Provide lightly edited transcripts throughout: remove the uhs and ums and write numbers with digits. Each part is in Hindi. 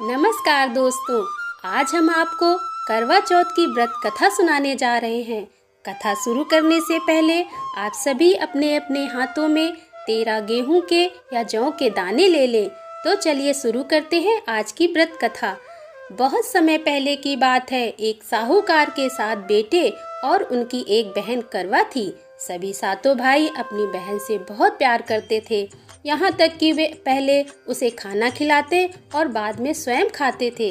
नमस्कार दोस्तों, आज हम आपको करवा चौथ की व्रत कथा सुनाने जा रहे हैं। कथा शुरू करने से पहले आप सभी अपने अपने हाथों में 13 गेहूं के या जौ के दाने ले लें। तो चलिए शुरू करते हैं आज की व्रत कथा। बहुत समय पहले की बात है। एक साहूकार के 7 बेटे और उनकी एक बहन करवा थी। सभी 7 भाई अपनी बहन से बहुत प्यार करते थे, यहाँ तक कि वे पहले उसे खाना खिलाते और बाद में स्वयं खाते थे।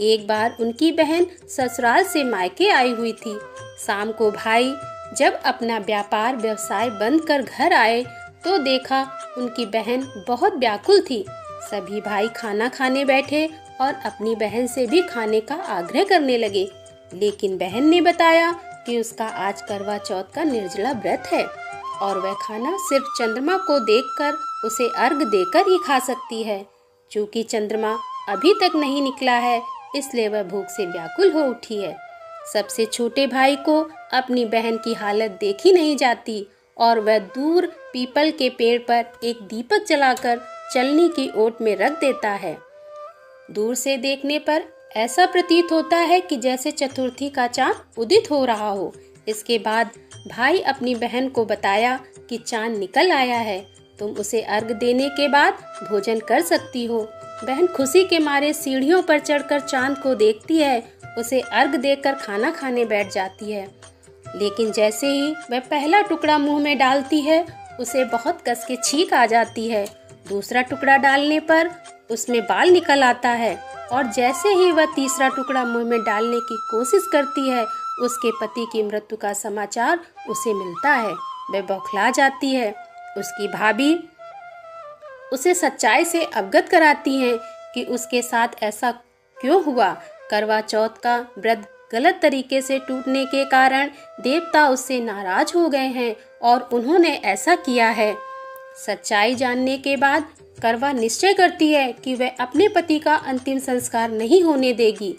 एक बार उनकी बहन ससुराल से मायके आई हुई थी। शाम को भाई जब अपना व्यापार व्यवसाय बंद कर घर आए तो देखा उनकी बहन बहुत व्याकुल थी। सभी भाई खाना खाने बैठे और अपनी बहन से भी खाने का आग्रह करने लगे, लेकिन बहन ने बताया कि उसका आज करवा चौथ का निर्जला व्रत है और वह खाना सिर्फ चंद्रमा को देखकर उसे अर्घ देकर ही खा सकती है। चूँकि चंद्रमा अभी तक नहीं निकला है, इसलिए वह भूख से व्याकुल हो उठी है। सबसे छोटे भाई को अपनी बहन की हालत देखी नहीं जाती और वह दूर पीपल के पेड़ पर एक दीपक जलाकर चलनी की ओट में रख देता है। दूर से देखने पर ऐसा प्रतीत होता है कि जैसे चतुर्थी का चाँद उदित हो रहा हो। इसके बाद भाई अपनी बहन को बताया कि चाँद निकल आया है, तुम उसे अर्घ देने के बाद भोजन कर सकती हो। बहन खुशी के मारे सीढ़ियों पर चढ़कर चाँद को देखती है, उसे अर्घ देकर खाना खाने बैठ जाती है। लेकिन जैसे ही वह पहला टुकड़ा मुंह में डालती है, उसे बहुत कस के छींक आ जाती है। दूसरा टुकड़ा डालने पर उसमें बाल निकल आता है और जैसे ही वह तीसरा टुकड़ा मुंह में डालने की कोशिश करती है, उसके पति की मृत्यु का समाचार उसे मिलता है। वह बौखला जाती है। उसकी भाभी उसे सच्चाई से अवगत कराती हैं कि उसके साथ ऐसा क्यों हुआ। करवा चौथ का व्रत गलत तरीके से टूटने के कारण देवता उससे नाराज हो गए हैं और उन्होंने ऐसा किया है। सच्चाई जानने के बाद करवा निश्चय करती है कि वह अपने पति का अंतिम संस्कार नहीं होने देगी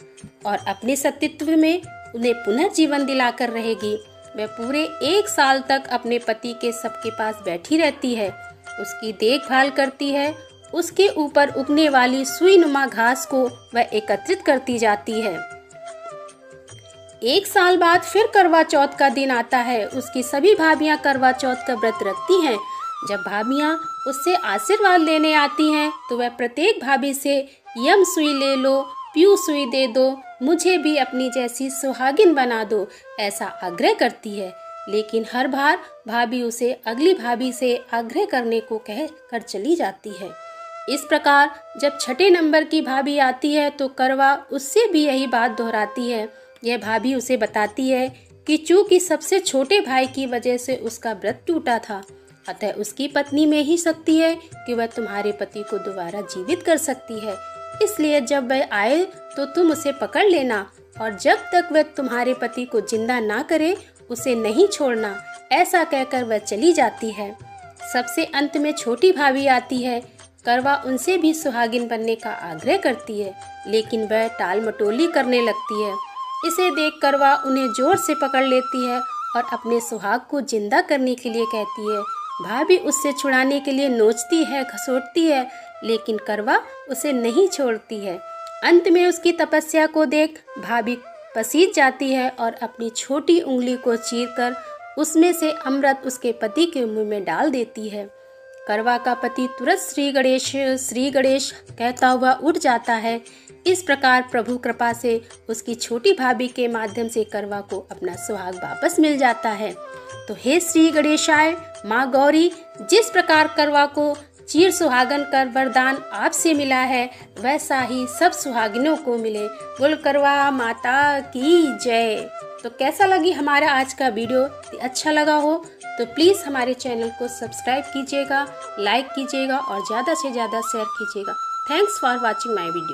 और अपने सतीत्व में उन्हें पुनर्जीवन दिलाकर रहेगी। वह पूरे 1 साल तक अपने पति के सबके पास बैठी रहती है, उसकी देखभाल करती है। उसके ऊपर उगने वाली सुईनुमा घास को वह एकत्रित करती जाती है। 1 साल बाद फिर करवा चौथ का दिन आता है। उसकी सभी भाभियां करवा चौथ का व्रत रखती हैं। जब भाभियां उससे आशीर्वाद लेने आती हैं तो वह प्रत्येक भाभी से यम सुई ले लो, प्यू सुई दे दो, मुझे भी अपनी जैसी सुहागिन बना दो, ऐसा आग्रह करती है। लेकिन हर बार भाभी उसे अगली भाभी से आग्रह करने को कह कर चली जाती है। इस प्रकार जब 6ठे नंबर की भाभी आती है तो करवा उससे भी यही बात दोहराती है। यह भाभी उसे बताती है कि चूँकि सबसे छोटे भाई की वजह से उसका व्रत टूटा था, अतः उसकी पत्नी में ही शक्ति है कि वह तुम्हारे पति को दोबारा जीवित कर सकती है। इसलिए जब वह आए तो तुम उसे पकड़ लेना और जब तक वह तुम्हारे पति को जिंदा ना करे उसे नहीं छोड़ना। ऐसा कहकर वह चली जाती है। सबसे अंत में छोटी भाभी आती है। करवा उनसे भी सुहागिन बनने का आग्रह करती है, लेकिन वह टाल मटोली करने लगती है। इसे देख करवा उन्हें जोर से पकड़ लेती है और अपने सुहाग को जिंदा करने के लिए कहती है। भाभी उससे छुड़ाने के लिए नोचती है, घसोटती है, लेकिन करवा उसे नहीं छोड़ती है। अंत में उसकी तपस्या को देख भाभी पसीज जाती है और अपनी छोटी उंगली को चीरकर उसमें से अमृत उसके पति के मुंह में डाल देती है। करवा का पति तुरंत श्री गणेश कहता हुआ उठ जाता है। इस प्रकार प्रभु कृपा से उसकी छोटी भाभी के माध्यम से करवा को अपना सुहाग वापस मिल जाता है। तो हे श्री गणेशाय, माँ गौरी, जिस प्रकार करवा को चीर सुहागन कर वरदान आपसे मिला है, वैसा ही सब सुहागिनों को मिले। बोल करवा माता की जय। तो कैसा लगी हमारा आज का वीडियो? अच्छा लगा हो तो प्लीज़ हमारे चैनल को सब्सक्राइब कीजिएगा, लाइक कीजिएगा और ज़्यादा से ज़्यादा शेयर कीजिएगा। Thanks for watching my video.